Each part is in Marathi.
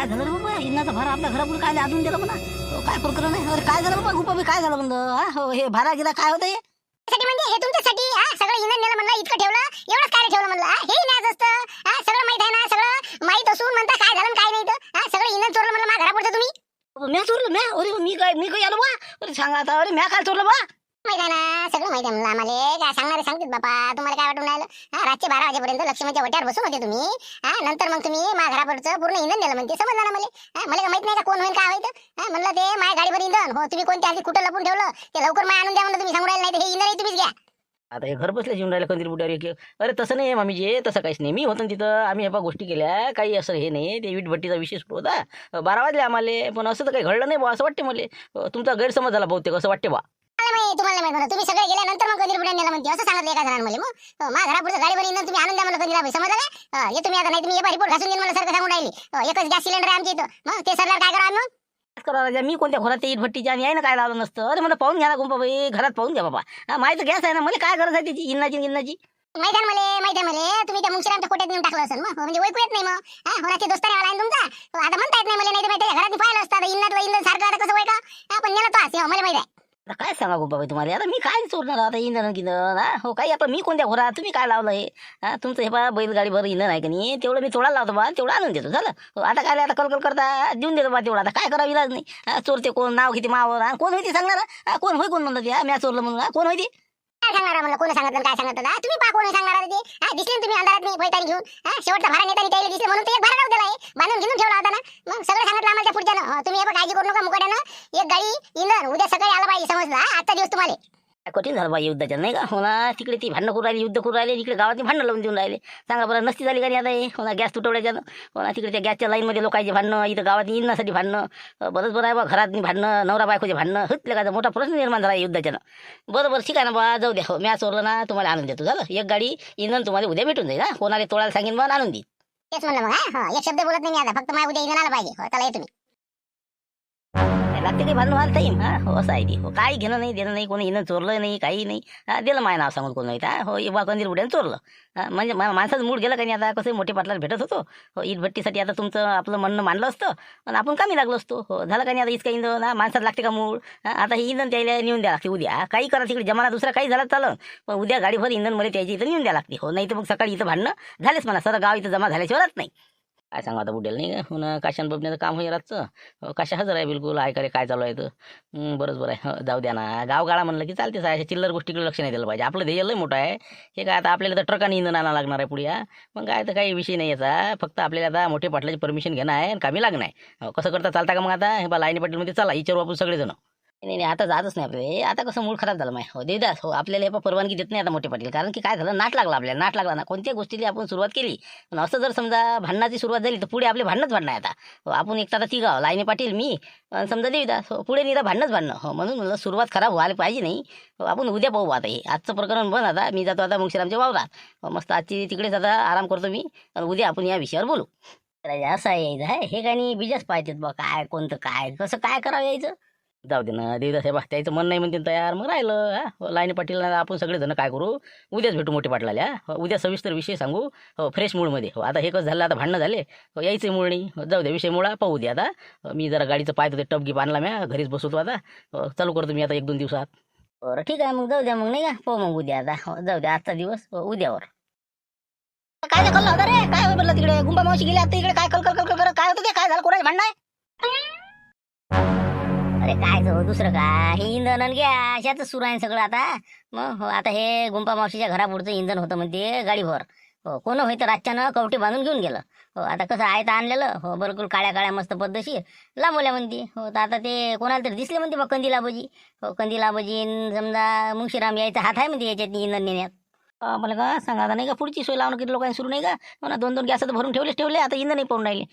काय झालं रे बाबा, इंनाचा भारा आपल्या घरापुढे काय अजून दिला म्हणा. काय प्रकरण आहे? अरे काय झालं बाबा गुप्पा, काय झालं म्हणलं? हा हे भारा गिरा काय होतं हे? साठी म्हणजे हे तुमच्यासाठी सगळं इंधन नेलं म्हणलं, इतकं ठेवलं, एवढंच काय ठेवलं म्हणलं. हे न्याज असतं, सगळं माहित आहे ना, सगळं माहित असून म्हणता काय झालं आणि काय नाही तर सगळं इंधन चोरलं म्हणलं माझ्या घरापुढचं तुम्ही. म्या चोरलं? म्या? अरे मी काय आलो बा? अरे सांगा आता, अरे म्या काय चोरलं बा? माहित आहे ना, सगळं माहित आहे म्हणलं आम्हाला. काय सांगणारे सांगतील बापा, तुम्हाला काय वाटून राहिलं? रातचे 12 वाजेपर्यंत लक्ष्मीच्या वट्यावर बसून होते तुम्ही. नंतर मग तुम्ही माझ्या घरापुढचं पूर्ण इंधन नेलं म्हणते, समजलं ना मला? मला काय माहित नाही का कोण होईल काय होईल? म्हणलं ते माझ्या गाडीवर इंधन हो, तुम्ही कोणत्या आधी कुठं लपून ठेवलं ते लवकर मला आणून द्या म्हणलं. तुम्ही सांगू राहिले नाही तर हे इंधन तुम्हीच घ्या. आता हे घर बसल्या जेवून राहिलं कंदील बुड्यावर एक. अरे तसं नाही मामीजी, तसं काहीच नाही. मी होतो ना तिथं, आम्ही ह्या गोष्टी केल्या, काही असं हे नाही. ते वीटभट्टीचा विषय सुरू होता, 12 वाजले आम्हाला, पण असं तर काही घडलं नाही बा, असं वाटते मला. तुमचा गैरसमज झाला बहुतेक, असं वाटते बा. तुम्हाला माहित म्हणा, तुम्ही सगळे गेल्यानंतर मग कंदील बुड्या नेला म्हणते असं सांगितलं एका जणांना मला. मग माझ्या घरापुढचं गाडीवर इंधन तुम्ही आणून द्या मला कंदीला, समजलं का? हे तुम्ही आता नाही तुम्ही रिपोर्ट घासून देईन मला सारखं सांगून राहिली. एकच गॅस सिलेंडर आहे आमच्या इथं, मग ते सरदार काय करा मग? करा राजा, मी कोणत्या घरात ते भट्टीच्या आणि आहे ना काय लावलं नसतं. अरे मला पाहून घ्या ना गुंपा बाई, घरात पाहून घ्या बाबा. माहिती गॅस आहे ना, मला काय गरज आहे त्याची इंनाची. माहिती आहे मला तुम्ही त्या मुंगशिरामच्या कोट्यात नेऊन टाकलं असेल मग, म्हणजे ओळखू येत नाही मग. होण्याची दोस्ताने आला तुमचा आता म्हणता येत नाही मला, नाही तर माहिती घरात पाहिलं असतं इंधन इंधन सारखं आता कसं ओळखा. पण नेला तो मला माहिती आहे. आता काय सांगा गुंपा बाई तुम्हाला, आता मी काय चोरणार आता इंधन गिंधन? हो काही आता मी कोणत्या घरात, तुम्ही काय लावलं हे? तुमचं हे बा बैलगाडीवर इंधन आहे का नाही, तेवढं मी तोडायला लावतो बा, तेवढं आणून देतो झालं. आता काय आता कलकल करता देऊन देतो बा तेवढं. आता काय करावं इलाज नाही. चोरते कोण, नाव किती मावर, कोण होती सांगणार? कोण होय कोण म्हणतात म्या चोरलं म्हणून? कोण होती? काय सांगणार मला, कोणी सांगितलं काय सांगितलं तुम्ही पा कोणी सांगणार ते? दिसले तुम्ही अंधारात नाही पैतानी घेऊन, शेवटचा भारा नेतानी त्याला दिसले म्हणून ते एक भारा लावून दिला, बांधून घेऊन ठेवला होता ना. मग सगळं सांगितलं आम्हाला त्या पुढच्यानं. तुम्ही हे काळजी करू नका मुकाट्यानं, एक गाडी इंधन उद्या सकाळी आला पाहिजे, समजला? आजचा दिवस तुम्हाला कठीण झालं बा युद्धाच्या, नाही का? हो ना, तिकडे ती भांडणं करू राहिली, युद्ध करू राहिले, इकडे गावातली भांडणं लावून देऊन राहिले. सांगा बरं, नसती झाली का नाही आता हे? हो ना, गॅस तुटवल्याच्यानं. हो ना, तिकडे त्या गॅसच्या लाईनमध्ये लोकांचे भांडणं, इथं गावात इंधनासाठी भांडणं. बरंच बरं आहे बा, घरात भांडणं, नवरा बायकोचे भांडणं, हतले काय मोठा प्रश्न निर्माण झाला युद्धाच्यानं. बरं ठीक आहे ना बा, जाऊ द्या. हो मी चोरलं ना, तुम्हाला आणून देतो झालं. एक गाडी इंधन तुम्हाला उद्या भेटून जाईल. कोणाला तोडायला सांगेन बा, आणून देईल. तेच म्हणलं मग. एक शब्द बोलत नाही मी आता, फक्त माझ्या उद्या इंधन आला पाहिजे. त्याला तुम्ही लागते ते भांडण व्हायला टाईम. हो असं आहे ते. हो काही घेणं नाही देणं नाही, कोणी इंधन चोरलं नाही, काही नाही. दिलं माझं नाव सांगून कोण नाही. हो बा कंदील बुड्यानं चोरलं. म्हणजे माणसाचं मूड गेलं का नाही. आता कसं मोठे पाटलाला भेटत होतो, हो ईटभट्टीसाठी आता तुमचं आपलं म्हणणं मानलं असतं आणि आपण कामी लागलो असतो. हो झालं का नाही आता इतकं इंधन माणसात लागते का मूड? आता हे इंधन त्याला नेऊन द्या लागते उद्या. काही करा तिकडे जमाना दुसरा काही झालं चालं, पण उद्या गाडीभर इंधन मध्ये त्याची इथं नेऊन द्या लागते. हो नाही तर मग सकाळी इथं भांडणं झालेच म्हणा, सर गाव इथं जमा झाल्याशिवाय राहत नाही. काय सांगा आता बुडेल नाही का? पुन्हा काशान बबण्याचं काम होईल रातचं. काशा हजर आहे बिलकुल, ऐकायला काय चालू आहे तर. बरंच बरं आहे. जाऊ द्या ना, गावगाळा म्हणलं की चालतेच आहे. अशा चिल्लर गोष्टीकडे लक्ष नाही दिलं पाहिजे. आपलं ध्येय लय मोठं आहे. हे काय आता आपल्याला तर ट्रकाने इंधन आणायला लागणार आहे पुढे. मग काय तर काही विषय नाही याचा. फक्त आपल्याला आता मोठे पाटलाची परमिशन घेणं आहे आणि कामी लागणं आहे. कसं करता चालता का मग आता? हे बा लाईनी पाटीलमध्ये चला विचारू आपण सगळेजण. नाही आता जातच नाही आपले. आता कसं मूड खराब झालं माय. हो देदास. हो आपल्याला हे परवानगी देत नाही आता मोठे पाटील. कारण की काय झालं, नाट लागला आपल्याला. नाट लागला ना, कोणत्या गोष्टीला आपण सुरुवात केली, पण असं जर समजा भांडणाची सुरुवात झाली तर पुढे आपले भांडणच भांडणं आहे आता. हो आपण एक तर तिघा लाईनी पाटील मी समजा देवीदास. हो पुढे निरा भांडणच भांडणं. हो म्हणून म्हणलं सुरुवात खराब व्हायला पाहिजे नाही. हो आपण उद्या पाहू आता. हे आजचं प्रकरण बन आता. मी जातो आता मुंगशिरामच्या वावरात. मस्त आजची तिकडेच आता आराम करतो मी, आणि उद्या आपण या विषयावर बोलू. असं आहे हे काय नाही बीजच पाहिजेत बा. काय कोणतं काय कसं काय करावं यायचं? जाऊ दे ना देवदास. हे बा त्याचं मन नाही म्हणते तयार, मग राहिलं. लाईनी पाटील आपण सगळेजण काय करू, उद्याच भेटू मोठे पाटलाल्या. उद्या सविस्तर विषय सांगू. हो फ्रेश मूडमध्ये. हो आता हे कसं झालं, आता भांडणं झाले, यायचं मूळ नाही. जाऊ द्या विषय मुळा पाहू द्या आता. मी जरा गाडीचं पाहतो, ते टपगी बांधला म्या, घरीच बसवतो आता. चालू करतो मी आता 1-2 दिवसात. बरं ठीक आहे मग, जाऊ द्या मग नाही का. पाहू मग उद्या आता. जाऊ द्या आजचा दिवस उद्यावर. काय कल्ला होता रे? काय होय म्हणलं तिकडे गुंबा मावशी गेली आता इकडे, काय कल काय होतं ते? काय झालं, कोणाचं भांडण आहे? अरे काय जाऊ दुसरं काय, हे इंधन आणि गॅस याच सुरू आहे सगळं आता. मग हो आता हे गुंपा मावशीच्या घरापुढचं इंधन होतं म्हणते गाडीभर. हो कोण होतं रातच्यानं कवटी बांधून घेऊन गेलं. हो आता कसं आहे तर आणलेलं. हो बिलकुल काळ्या मस्त पद्धतशीर लांबवल्या म्हणते. हो तर आता ते कोणाला तरी दिसले म्हणते बा कंदील आबाजी. हो कंदील आबाजी समजा मुंगशीराम यायचा हात आहे म्हणते याच्यात इंधन नेण्यात. मला का सांगा आता नाही का, पुढची सोय लावणं किती लोकांनी सुरू नाही का? म्हणा 2-2 गॅस तर भरून ठेवले आता इंधन नाही पडून राहिले.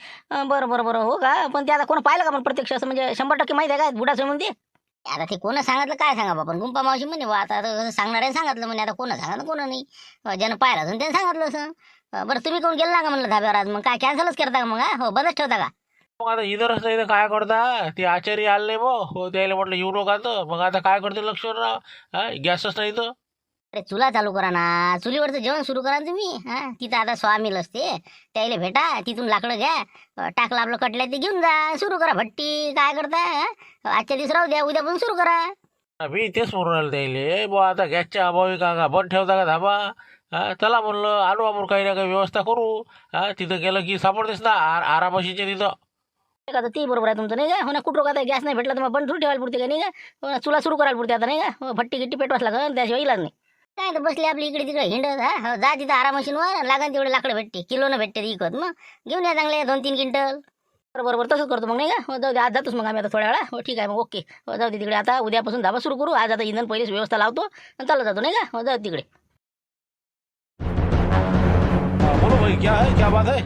बरं हो का, पण ते आता कोण पाहिलं का पण प्रत्यक्ष असं, म्हणजे 100% माहिती आहे का बुडा सोय म्हणते? आता ते कोण सांगितलं काय सांगा बाबा, गुंपा मावशी म्हणे बा. आता सांगणाऱ्याने सांगितलं म्हणे, आता कोण सांगा कोण नाही. ज्यानं पाहिलं असून त्याने सांगितलं असं. बरं तुम्ही कोण गेला का म्हणलं धाब्यावर आज? मग काय कॅन्सलच करता का मग? हो बंदच ठेवता का? मग आता इधरच नाही तर काय करता, ते आचार्य आले मग. हो त्याला म्हटलं येऊ नका तर, मग आता काय करते लक्ष्मणराव, गॅसच नाही तर. अरे चुला चालू करा ना, चुलीवरचं जेवण सुरू करा ना तुम्ही. तिथं आता स्वामील असते, त्याला भेटा, तिथून लाकडं घ्या, टाकलं आपलं कटल्या ते घेऊन जा, सुरू करा भट्टी. काय करता? आजच्या दिवस राहू द्या, उद्यापासून सुरू करा. मी तेच म्हणून राहिलो त्याले बुवा, आता गॅसच्या अभावी का बंद ठेवता का धाबा? चला म्हणलं आलो आपण काही ना काही व्यवस्था करू. तिथं गेलं की सापडतेस ना आरामशीच्या तिथं. का ते बरोबर आहे तुमचं, नाही का? हो ना, कुठं का गॅस नाही भेटला तर मग बंद थोडी ठेवायला पुरते का, नाही का? हो ना, चुला सुरू करायला पुरते आता, नाही का? भट्टी गिट्टी पेटवाच लागेल, त्याशिवाय इलाज नाही. काय तर बसले आपली इकडे तिकडे हिंडत. जा तिथं आरा मशीनवर, लागन तेवढे लाकडं भेटते, किलोनं भेटते इकत. मग घेऊन या चांगले 2-3 क्विंटल. बरोबर तसंच करतो मग, नाही का? हो जाऊ दे, आज जातोच मग आम्ही आता थोड्या वेळा. हो ठीक आहे मग, ओके. हो जाऊ दे तिकडे, आता उद्यापासून धाबा सुरू करू. आज आता इंधन पहिलेच व्यवस्था लावतो आणि चालला जातो, नाही का? हो जाऊ तिकडे. बोलो भाई, क्या है, क्या बात है?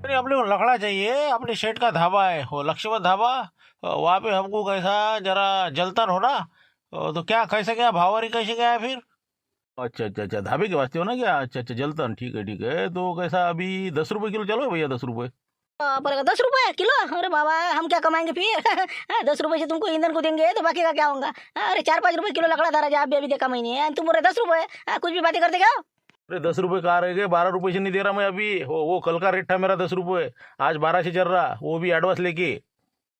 अरे अपने को लकड़ा चाहिए, अपने शेठ का धाबा है, हो लक्ष्मण धाबा। वहाँ पे हमको कैसा जरा जलतन हो ना, तो क्या कैसे क्या भावारी कैसे क्या है फिर? अच्छा अच्छा अच्छा, धाबे के वास्ते हो ना क्या? अच्छा अच्छा, जलतन, ठीक है ठीक है। तो कैसा अभी 10 रुपये किलो चलो भैया, 10 रुपये। पर 10 रुपये किलो? अरे बाबा, हम क्या कमाएंगे फिर? 10 रुपये से तुमको ईंधन को देंगे तो बाकी का क्या होगा? अरे 4-5 रुपये किलो लकड़ा था राजा, अभी देखा मैंने, तुम बोल रहे 10 रुपये? कुछ भी बातें करते क्या हो? अरे 10 रुपये कहाँ रह गए, 12 रुपये से नहीं दे रहा मैं अभी। वो कल का रेट था मेरा 10 रुपये, आज 12 से चल रहा, वो भी एडवांस लेके।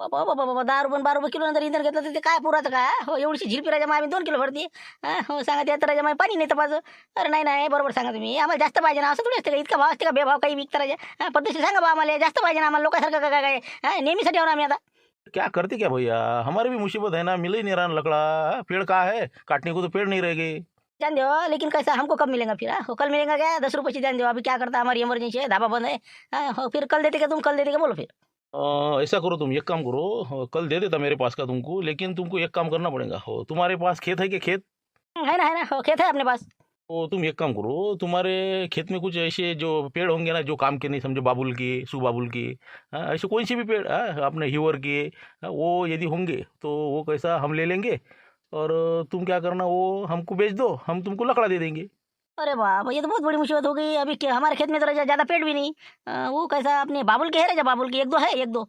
बाबा बाबा बाबा, 10 रुपये 12 रुपये किलो नंतर इंधन घेतलं तर ते काय पुराचं काय? हो एवढीशी झिलपी राजा आम्ही 2 किलो भरते. हो सांगा, त्या तर राजा माय पाणी नाही तपास. अरे नाही नाही, बरोबर सांगा तुम्ही, आम्हाला जास्त पाहिजे ना, असं थोडी असते का? इतका भाव असते का बेभाव काही विकता राजा? पद्धतशीर सांगा बा, आम्हाला जास्त पाहिजे ना, आम्हाला लोकांसारखं काय काय काय नेहमीसाठी आहो ना आम्ही आता. क्या करते क्या भैया, हमारे भी मुसीबत है ना, मिल ही नहीं रहा लकड़ा। पेड़ कहाँ है, काटने को तो पेड़ नहीं रह गए। जान दो, लेकिन कैसा हमको कब मिलेगा फिर? हो कल मिलेगा क्या? 10 रुपये से जान दो, अभी क्या करता, हमारी इमरजेंसी है, धाबा बंद है. हो फिर कल देते क्या तुम? कल देते क्या बोलो फिर? ऐसा करो, तुम एक काम करो, कल दे देता मेरे पास का तुमको, लेकिन तुमको एक काम करना पड़ेगा। हो तुम्हारे पास खेत है क्या, खेत? है ना, हो खेत है अपने पास. तो तुम एक काम करो, तुम्हारे खेत में कुछ ऐसे जो पेड़ होंगे ना, जो काम के नहीं, समझो बाबुल के, सुबाबुल के, ऐसे कोई से भी पेड़, अपने हिवर के, वो यदि होंगे तो वो कैसा हम ले लेंगे, और तुम क्या करना, वो हमको बेच दो, हम तुमको लकड़ा दे देंगे। अरे बाप, ये तो बहुत बड़ी मुसीबत हो गई. अभी हमारे खेत में तो राजा ज्यादा पेड़ भी नहीं. वो कैसा अपने बाबुल के है राजा, बाबुल के 1-2 है, 1-2.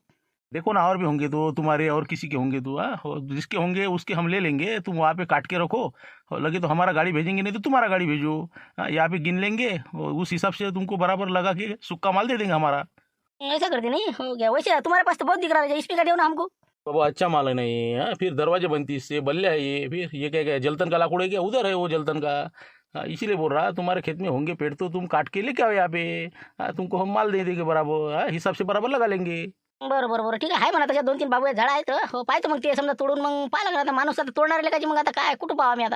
देखो ना, और भी होंगे तो तुम्हारे, और किसी के होंगे तो जिसके होंगे उसके हम ले लेंगे, तुम वहाँ पे काट के रखो, और लगे तो हमारा गाड़ी भेजेंगे, नहीं तो तुम्हारा गाड़ी भेजो। यहाँ पे गिन लेंगे, और उस हिसाब से तुमको बराबर लगा के सुक्का माल दे देंगे हमारा। ऐसा करते नहीं हो गया? वैसे तुम्हारे पास तो बहुत दिख रहा है, इसमें का दो ना हमको. बाबा अच्छा माल है नहीं, फिर दरवाजे बनती इससे, बल्ले है ये, फिर ये क्या क्या जलतन का लाकूड़ है क्या, उधर है वो जलतन का। इसीलिए बोल रहा, तुम्हारे खेत में होंगे पेड़ तो तुम काट के लेके आओ यहाँ पे, तुमको हम माल दे देंगे बराबर, हिसाब से बराबर लगा लेंगे। बरं बरं बरं, ठीक आहे म्हणा, त्याच्यात 2-3 बाबू झाड आहेत. हो पाहतो मग, ते समजा तोडून मग पाहा लागणार. आता माणूस आता तोडणार लेकाची, मग आता काय कुठं पाहावं आम्ही आता?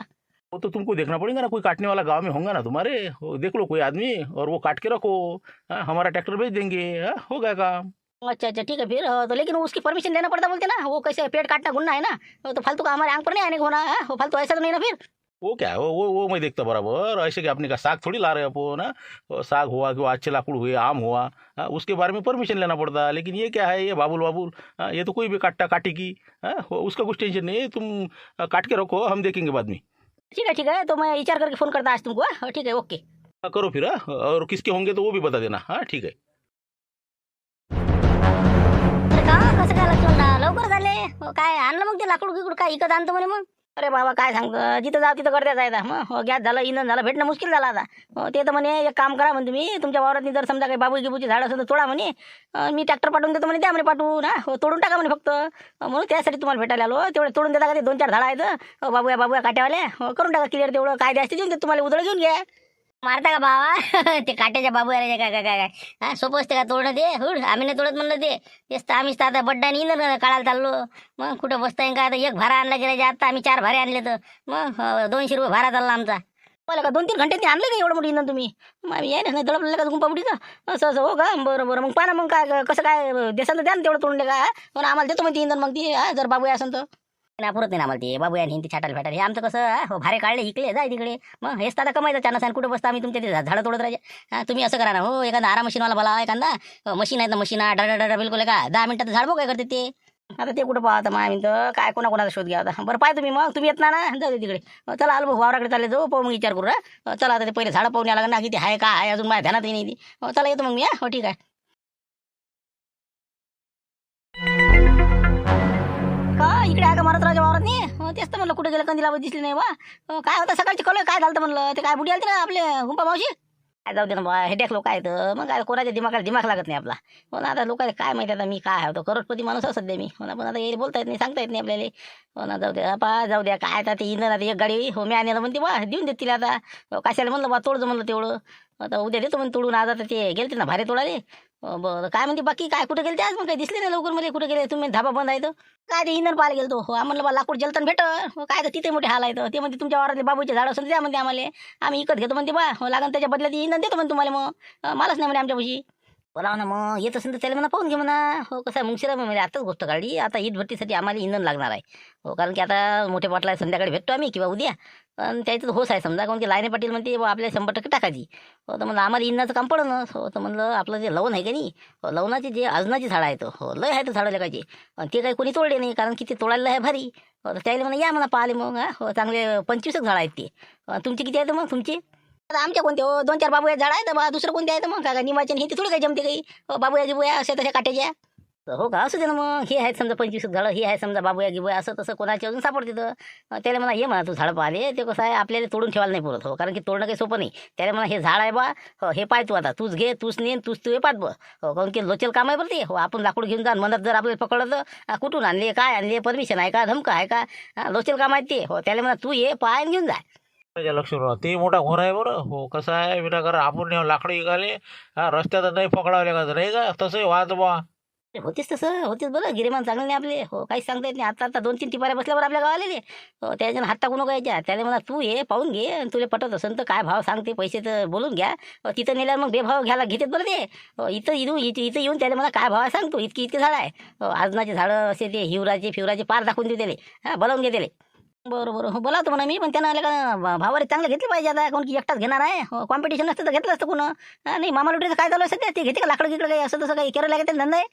वो तो तुमको देखना पड़ेगा ना, कोई काटने वाला गांव में होगा ना तुम्हारे, देख लो कोई आदमी, और वो काट के रखो, हमारा ट्रैक्टर भेज देंगे, हो गया काम। अच्छा अच्छा ठीक है फिर. तो लेकिन उसकी परमिशन लेना पड़ता बोलते ना, वो कैसे पेड़ काटना गुन्हा है ना, तो फालतू का हमारे आंख पर नहीं आने को होना. वो फालतू ऐसा तो नहीं ना फिर? वो क्या है, वो मैं देखता बराबर, ऐसे कि अपने का साग थोड़ी ला रहे हैं अपन ना, साग हुआ कि वो अच्छे लाकूड़ हुए, आम हुआ, उसके बारे में परमिशन लेना पड़ता। लेकिन ये क्या है, ये बाबुल बाबुल, ये तो कोई भी काटता काटेगी, उसका कुछ टेंशन नहीं, तुम काट के रखो, हम देखेंगे बाद में। ठीक है, तो मैं विचार करके फोन करता आज तुमको. ठीक है, ओके. करो फिर, और किसके होंगे तो वो भी बता देना। हाँ ठीक है। अरे का कसं काय लक्ष्मण, लवकर झाले. काय आणलं मग ते लाकूड गिकूड, काय इकत आणतो म्हणे मग? अरे बाबा काय सांगतं, जिथं जाऊ तिथं करता जायचा. मग गॅस झालं, इंधन झालं, भेटणं मुश्किल झालं आता. ते तर म्हणे एक काम करा म्हणे, तुम्ही तुमच्या वावरात जर समजा काही बाबू गिबूची झाड असेल तर तोडा म्हणे, मी ट्रॅक्टर पाठवून देतो म्हणे, त्या म्हणे पाठवून. तोडून टाका म्हणे फक्त. म्हणून त्यासाठी तुम्हाला भेटायला आलो. तेवढे तोडून देता का ते 2-4 झाडं आहेत? बाबूया काट्यावाल्या, करून टाका क्लिअर. तेवढं काय द्यायचं देऊन देत तुम्हाला, उधळ घेऊन घ्या. मारता का भावा? ते काट्याच्या बाबू आहे काय काय काय काय सोपं असते का तोडणं? ते हुड आम्ही नाही तोडत म्हणलं. तेच तर आम्हीच तर आता बड्डा आणि इंधन काढायला चाललो. मग कुठं बसताय का? आता 1 भारा आणला गेला, आता आम्ही 4 भारे आणले, तर मग 200 रुपये भारा चालला आमचा. मला का 2-3 घंटे आणलं का एवढं मोठं इंधन तुम्ही? मग याय नाही दडपलं का गुंपाबुडीचं? असं हो का? बरं बरं, मग पाहा ना, मग काय कसं काय देसाल तर द्या ना तेवढं तोडून का. पण आम्हाला देतो मग ते इंधन, मग ती जर बाबू असेल तर नाही पुरत नाही आम्हाला ते बाबू आणि ते छाटाल फेटाल. हे आमचं कसं भारे काढले, इकडे जाय तिकडे. मग हेच तर आता कमायचं चानस आहे. कुठं बसता आम्ही तुमच्या ते झाडं तोडत राहायचे. तुम्ही असं करा ना, हो एखादा आरा मशीनवाला बोला, एखादा मशीन आहे ना, मशीन डा बिलकुल का 10 मिनिटात झाड बघ काय करते ते. आता ते कुठं पाहता मग आम्ही तर काय कोणाचा शोध घ्या आता. बरं पाय तुम्ही, मग तुम्ही येत ना जाऊ दे तिकडे. चला आलो भाऊ, वावराकडे चालले जाऊ, पाहू मग विचार करू. चला आता ते पहिले झाडं पाहून या लागणार ना, किती आहे का आहे अजून माझ्या ध्यानातही नाही ती. चला येतो मग मी. हो ठीक आहे. का इकडे आहे का मारत राजा वावरात नाही? तेच तर म्हणलं कुठे गेलं कंदिलाबाई दिसली नाही बा. काय होतं सकाळची कळलं काय झालं म्हणलं ते काय बुडी आलते ना आपले गुंपा मावशी. काय जाऊ दे ना बा हेडेक लोक आहेत मग काय कोणाच्या दिमागाला दिमाग लागत नाही आपला. हो ना आता लोकांना काय माहिती आता मी काय होतो करोडपती माणूस आहे सध्या मी. हो ना पण आता हे बोलता येत नाही सांगता येत नाही आपल्याला. हो ना जाऊ द्या पा जाऊ द्या काय आता ते इंधन आता एक गाडी हो मी आणलं म्हणते बा देऊन देत तिला आता. कशाला म्हणलं बा तोडचं म्हणलं तेवढं. आता उद्या देतो म्हणून तोडून आज आता ते गेलते ना भारे तोडाले. बरं काय म्हणते बाकी काय कुठे गेले आज मग काही दिसले नाही लवकर मध्ये कुठे गेले तुम्ही धाबा बंद आहे तर. काय ते इंधन पाहायला गेलो हो म्हणलं बा लाकूड जलतन भेट काय तर तिथे मोठे हाल आहेत ते म्हणते तुमच्या वावरातले बाबूचे झाड असून द्या म्हणते आम्हाला आम्ही इकत घेतो म्हणते बा हो लागन त्याच्या बदल्यात इंधन देतो म्हणते तुम्हाला मग मलाच नाही म्हणे आमच्यापाशी. बोलाव ना मग येत असेल तर त्याला म्हणा पाहून घे म्हणा. हो कसं आहे मुंगशिरा म्हणजे आताच गोष्ट काढली आता ईद भट्टीसाठी आम्हाला इंधन लागणार आहे. हो कारण की आता मोठे पाटला संध्याकाळी भेटतो आम्ही किंवा उद्या. पण त्याचं होस आहे समजा कारण की लाईने पाटील म्हणते आपल्याला 100% टाकायची. हो तर म्हणलं आम्हाला इंधनाचं काम पडणं. हो तर म्हणलं आपलं जे लवण आहे का नाही हो लवणाचे जे अजनाची झाडं आहेत हो लय आहेत झाडं लेकायचे. ते काही कोणी तोडले नाही कारण की ते तोडायला आहे भारी. हो तर त्याला म्हणा या म्हणा पाहिले मग हो चांगले 25 झाडं आहेत ते. तुमची किती आहेत मग तुमची. आता आमच्या कोणते हो 2-4 बाबूया झाड आहेत बा दुसरं कोणते आहेत मग काय निमाचे हे थोडी काही जमते काही. बाबूया गिबूया अशा तशा काट्याच्या. हो का असू दे ना मग हे आहेत समजा 25 झाडं हे आहे समजा बाबूया गिबूया असं तसं कोणाचे अजून सापडते तर. त्याला म्हणा ये म्हणा तू झाडं पाहिले ते कसं आहे आपल्याला तोडून ठेवायला नाही पुरत. हो कारण की तोडणं काही सोपं नाही. त्याला म्हणा हे झाड आहे बा हो हे पाय तू आता तूच घे तूच नेन तूच तू हे पाच बघ. हो कारण की लोचल काम आहे बरं ते. हो आपण लाकूड घेऊन जा मनात जर आपल्याला पकडलं तर कुठून आणले काय आणले परमिशन आहे का धमका आहे का लोचल काम आहे ते. हो त्याला म्हणा तू ये पाय आणि घेऊन जा. त्याच्या लक्षात ते मोठा घोर आहे बरं. हो कसं आहे विनाकार आपण लाकडं इकाले रस्त्यात नाही पकडावले का नाही का तसंही वाहत बा. होतेच तसं होतेच बरं गिरेमान चांगले नाही आपले. हो काहीच सांगता येत नाही आता 2-3 टिपाऱ्या बसल्यावर आपल्या गावाला हो त्याच्यानं हात टाकू नको यायच्या. त्याला म्हणा तू ये पाहून घे आणि तुला पटत असेल तर काय भाव सांगते पैसे तर बोलून घ्या. तिथं नेल्यावर मग बेभाव घ्यायला घेतात बरं ते. इथं येऊन त्याला मला काय भाव आहे सांगतो इतकी झाडं आहे. आजनाचे झाडं असे ते हिवराचे फिवराचे पार दाखवून देऊ त्याले बोलावून घे त्याले. बरं बरं हो बोलावतो म्हणा मी पण त्यांना आल्या का भावारे चांगले घेतले पाहिजे आता कोण की एकटाच घेणार आहे. कॉम्पिटिशन असतं तर घेतलं असतं कोण नाही मामा लुटीचं काय चालू आहे सध्या ते घेते का लाकडं गिकडं काही असं तसं काही करायला लागेल धंदा आहे.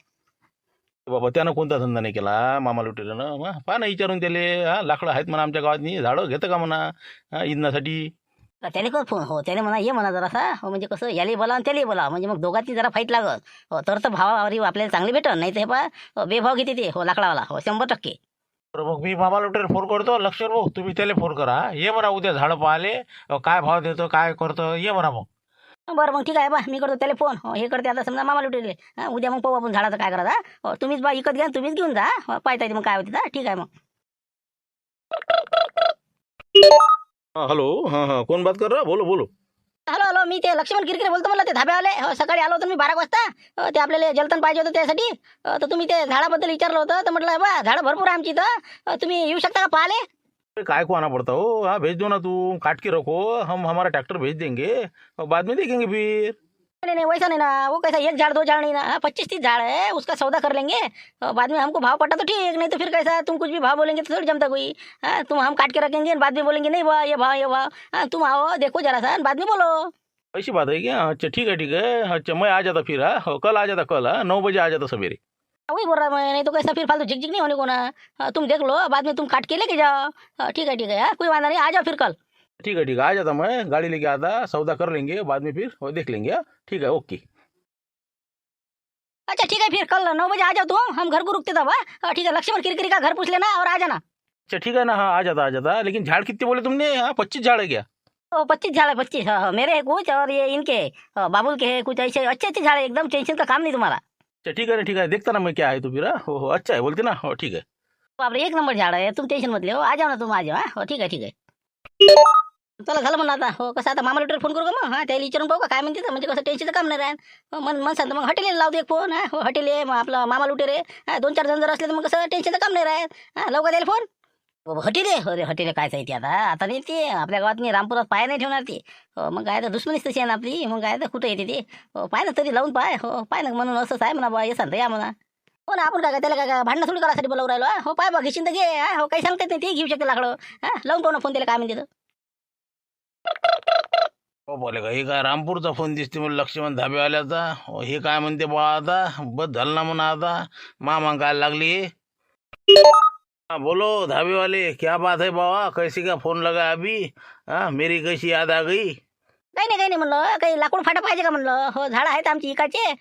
बाबा त्यानं कोणता धंदा नाही केला मामा लुटेल्यानं मग पहा ना विचारून त्याले लाकडं आहेत म्हणा आमच्या गावातनी झाडं घेतं का म्हणा इंधनासाठी. त्याने कर फोन हो त्याने म्हणा ये म्हणा जरासा हो म्हणजे कसं यालाही बोला आणि त्यालाही बोला म्हणजे मग दोघांची जरा फाईट लागत. हो तर भावावरी आपल्याला चांगली भेटल नाही तर हे पहा बेभाव घेते ते हो लाकडावाला हो 100%. बरं मग मी मामा लुटेला फोन करतो लक्षर भाऊ तुम्ही त्याला फोन करा ये म्हणा उद्या झाडं पाहिले काय भाव देतो काय करतो ये म्हणा मग. बरं मग ठीक आहे बा मी करतो त्याला फोन हो हे करते आता समजा मामा लुटेले उद्या मग पाहू आपण झाडाचं काय करायचं. हो तुम्हीच बा इकत घ्या तुम्हीच घेऊन जा पाहता येते मग काय होते ठीक आहे मग. हॅलो हां हां कोण बात कर रहा बोलो बोलो. हॅलो हॅलो मी ते लक्ष्मण किरकिरे बोलतो म्हणलं ते धाब्यावाले हो सकाळी आलो होतो मी 12 वाजता. ते आपल्याला जलतण पाहिजे होतं त्यासाठी. तर तुम्ही ते झाडाबद्दल विचारलं होतं तर म्हटलं बा झाडं भरपूर आहे आमची इथं तुम्ही येऊ शकता का पाहिले. अरे काय को आना पड़ता हो हाँ भेज दो ना तू काट के रखो हम हमारा ट्रैक्टर भेज देंगे और बाद में देखेंगे फिर. नहीं नहीं वैसा नहीं ना वो कैसा 1 झाड़ 2 झाड़ नहीं ना 25-30 झाड़ है उसका सौदा कर लेंगे. बाद में हमको भाव पटा तो ठीक नहीं तो फिर कैसा तुम कुछ भी भाव बोलेंगे तो थोड़ी जमता कोई. तुम हम काट के रखेंगे बाद में बोलेंगे नहीं भाव ये भाव ये भाव. तुम आओ देखो जरा सा बाद में बोलो. ऐसी बात है क्या अच्छा ठीक है अच्छा मैं आ जाता फिर हाँ कल आ जाता कल 9 बजे आ जाता सवेरे. वही बोल रहा मैं नहीं तो कैसा फिर फालतू झिकझिक नहीं होने को ना. तुम देख लो बाद में तुम काट के लेके जाओ. ठीक है कोई वादा नहीं आ जाओ फिर कल. ठीक है आ जाता मैं गाड़ी लेके आता सौदा कर लेंगे बाद में फिर और देख लेंगे ठीक है ओके. अच्छा ठीक है फिर कल 9 बजे आ जाओ तुम हम घर को रुकते तब. ठीक है लक्ष्मण किरकिरी का घर पूछ लेना और आ जाना. अच्छा ठीक है ना हाँ आ जाता लेकिन झाड़ कितने बोले तुमने हाँ 25 झाड़ है क्या. तो 25 झाड़ है 25 हाँ मेरे है कुछ और ये इनके बाबुल के है कुछ ऐसे अच्छे झाड़ है एकदम टेंशन का काम नहीं तुम्हारा. अच्छा ठीक है देखता ना मैं क्या है तो फिर हो अच्छा है बोलते ना हो ठीक है. बापरे 1 नंबर झाड आहे तुम टेन्शन मत लिहो आ जाओ ना तुम आ जाओ हो ठीक आहे. चला झालं म्हणलं आता हो कसं आता मामा लुटेर फोन करू का मग त्याला विचारून पाहू का काय म्हणते म्हणजे कसं टेन्शनचं काम नाही राहत. मन सांगतं मग हॉटेल लावतो एक फोन हो हॉटेल आहे मग आपला मामा लुटेर आहे 2-4 जण जर असले तर मग कसं टेन्शनचं काम नाही राहत. लवकर द्यायला फोन. हॉटेल आहे अरे हॉटेल काय ते आता नाही ते आपल्या गावात नाही रामपुरात पाय नाही ठेवणार ते. मग काय तर दुश्मनीच तशी आहे ना आपली मग काय तर कुठं येते ते पाय ना तरी लावून पाय हो पाय ना म्हणून असंच आहे म्हणा बा ये सांगता या म्हणा. हो ना आपण काय त्याला काय भांडणं थोडी करायसाठी बोलावून राहिलो हो पाय बा घेशील तर घे हो काही सांगता येत नाही ते घेऊ शकते लाकडं लावून पाहू ना फोन त्याला काय म्हणते. हो बोले का हे काय रामपूरचा फोन दिसते मला लक्ष्मण धाबेवाल्याचा हे काय म्हणते बा आता बस झालं ना म्हणा आता मामा काय लागली. हाँ बोलो धाबे वाले क्या बात है बाबा कैसी का फोन लगा अभी मेरी कैसी याद आ गई. काही नाही म्हणलं काही लाकूड फाटा पाहिजे का म्हणलं हो झाडं आहेत आमची इकाचे.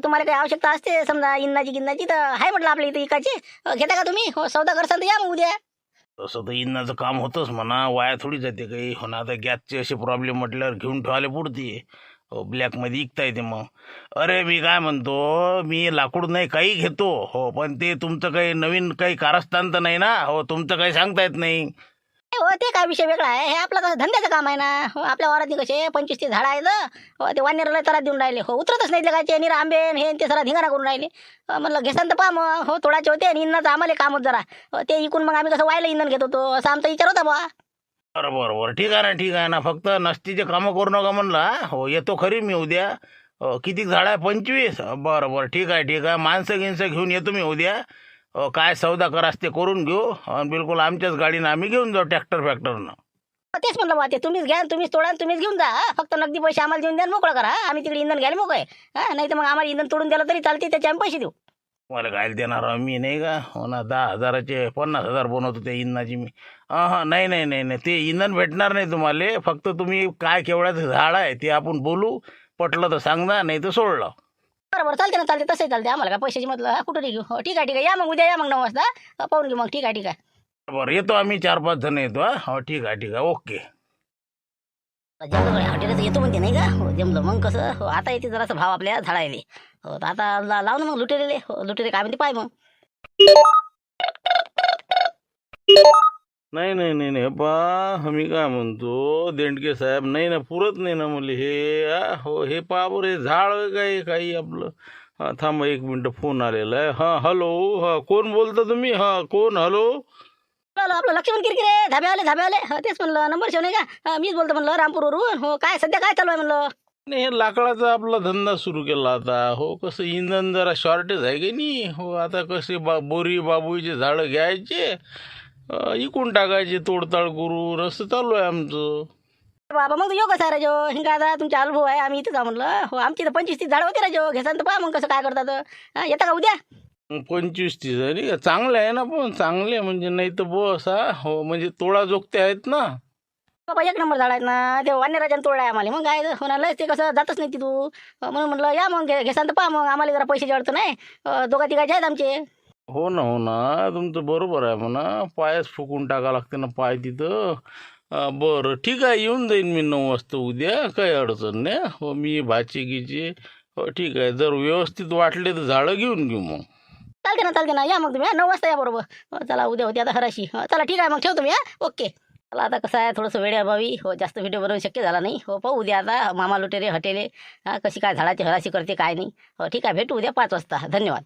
तुम्हाला काही आवश्यकता असते समजा इंनाची गिन्नाची तर आहे म्हटलं आपल्या इथे इकाचे घेता का तुम्ही हो सौदा करसाल तर या मग उद्या. तसं तर इंधनाचं काम होतंच म्हणा, वाया थोडी जाते काही. हो ना, आता गॅसचे असे प्रॉब्लेम म्हटल्यावर घेऊन ठेवायला पुरते. हो, ब्लॅकमध्ये विकता येते मग. अरे मी काय म्हणतो, मी लाकूड नाही काही घेतो हो, पण ते तुमचं काही नवीन काही कारस्थान तर नाही ना हो, तुमचं काही सांगता येत नाही. हो ते काय विषय वेगळा आहे, हे आपलं कसं धंद्याचं काम आहे ना. हो आपल्या वावरातली कसे 25-30 झाडं आहेत. हो ते वानेरला तरा देऊन राहिले. हो उतरतच नाही काय निरा आंबे आणि हे ते सरा धिंगाणा करून राहिले. म्हणलं घेसान तर पहा मग. हो थोडाचे होते आणि इंधनाचं आम्हाला काम होत जरा. हो ते इकून मग आम्ही कसं वायला इंधन घेत होतो असा आमचा विचार होता बा. बरं बरं बरं, ठीक आहे ना, फक्त नसतीचे कामं करू नका म्हणला. हो येतो खरी मी उद्या. किती झाड आहे, 25? बरं बरं, ठीक आहे, माणसं गिनसं घेऊन येतो मी उद्या. काय सौदा करास ते करून घेऊ आणि बिलकुल आमच्याच गाडीनं आम्ही घेऊन जाऊ, ट्रॅक्टर फॅक्टरनं. हो, तेच म्हणलं बा, ते तुम्हीच घ्या, तुम्हीच तोडा, तुम्हीच घेऊन जा. फक्त नगदी पैसे आम्हाला देऊन द्या आणि मोकळं करा. आम्ही तिकडे इंधन घ्यायला मोकळे. नाही तर मग आम्हाला इंधन तोडून द्यायला तरी चालते, त्याचे आम्ही पैसे देऊ. मला काय देणार आहो मी, नाही का. हो ना, 10,000चे 50,000 बनवतो त्या इंधनाची मी. हां नाही, ते इंधन भेटणार नाही तुम्हाला. फक्त तुम्ही काय केवढ्याचं झाड आहे ते आपण बोलू, पटलं तर सांगा, नाही तर सोडलं. बरोबर चालते ना, चालते तसंही चालते. आम्हाला काय पैशाची मतलब कुठं नाही घेऊ. हो ठीक आहे, या मग उद्या या मग 9 वाजता. पाहून घेऊ मग. ठीक आहे. बरं येतो आम्ही 4-5 जण येतो. हो ठीक आहे, ओके. जमलं हॉटेलच येतो म्हणते नाही का. हो जमलं मग कसं. हो आता येते जरासा भाव आपल्या झाडायले. हो तर आता लाव ना मग लुटेरेले. हो लुटेरे काय म्हणते पाय मग. नाही पा, मी काय म्हणतो देंडके साहेब, नाही ना पुरत नाही ना मला हे. हो हे पहा बरं, हे झाड काही आपलं. हां थांबा 1 मिनटं, फोन आलेला आहे. हां हॅलो, हां कोण बोलता तुम्ही? हां कोण? हॅलो. आपलं लक्ष्मण किरकिरे धाब्यावाले. हो तेच म्हणलं, नंबर शेव नाही का. मीच बोलतो म्हणलं रामपूरवरून. हो काय सध्या काय चालू आहे म्हणलं. नाही, हे लाकडाचा आपला धंदा सुरू केला आता. हो कसं इंधन जरा शॉर्टेज आहे की नाही. हो आता कसे बोरी बाबुईचे झाडं घ्यायचे, इकून टाकायचे तोडताड करून, असं चालू आहे आमचं. बाबा मग योग कसा राजो हिंगा आता तुमचा अनुभव आहे. आम्ही इथं जा म्हणलं. हो आमची तर 25-30 झाडं होते राजो. घेसान तर पहा मग कसं काय करतात. येता का उद्या? 25-30 नाही का, चांगले आहे ना, पण चांगले म्हणजे नाही तर बस. हो म्हणजे तोडा जोगते आहेत ना. बाबा 1 नंबर झाड आहेत ना. ते वानेराजाने तोडला आहे आम्हाला. मग काय होणार, ते कसं जातच नाही तिथू. म्हणून म्हणलं या मग घेसान तर पहा मग. आम्हाला जरा पैशाची अडचण आहे. 2-3 आहेत आमचे. हो ना, तुमचं बरोबर आहे म्हणा. पायच फुकून टाका लागते ना पाय तिथं. बरं ठीक आहे, येऊन जाईन मी 9 वाजता उद्या, काही अडचण नाही. हो मी भाची गिची. हो ठीक आहे, जर व्यवस्थित वाटले तर झाडं घेऊन घेऊ मग. चालते ना, या मग तुम्ही 9 वाजता या बरोबर. चला उद्या होती आता हराशी. चला ठीक आहे मग, ठेवतो मी. ओके. चला आता कसं आहे, थोडंसं वेळेअभावी हो जास्त व्हिडिओ बनवू शक्य झाला नाही. हो पाहू उद्या आता मामा लुटेरे हटेले कशी काय झाडाची हराशी करते काय नाही. हो ठीक आहे, भेटू उद्या 5 वाजता. धन्यवाद.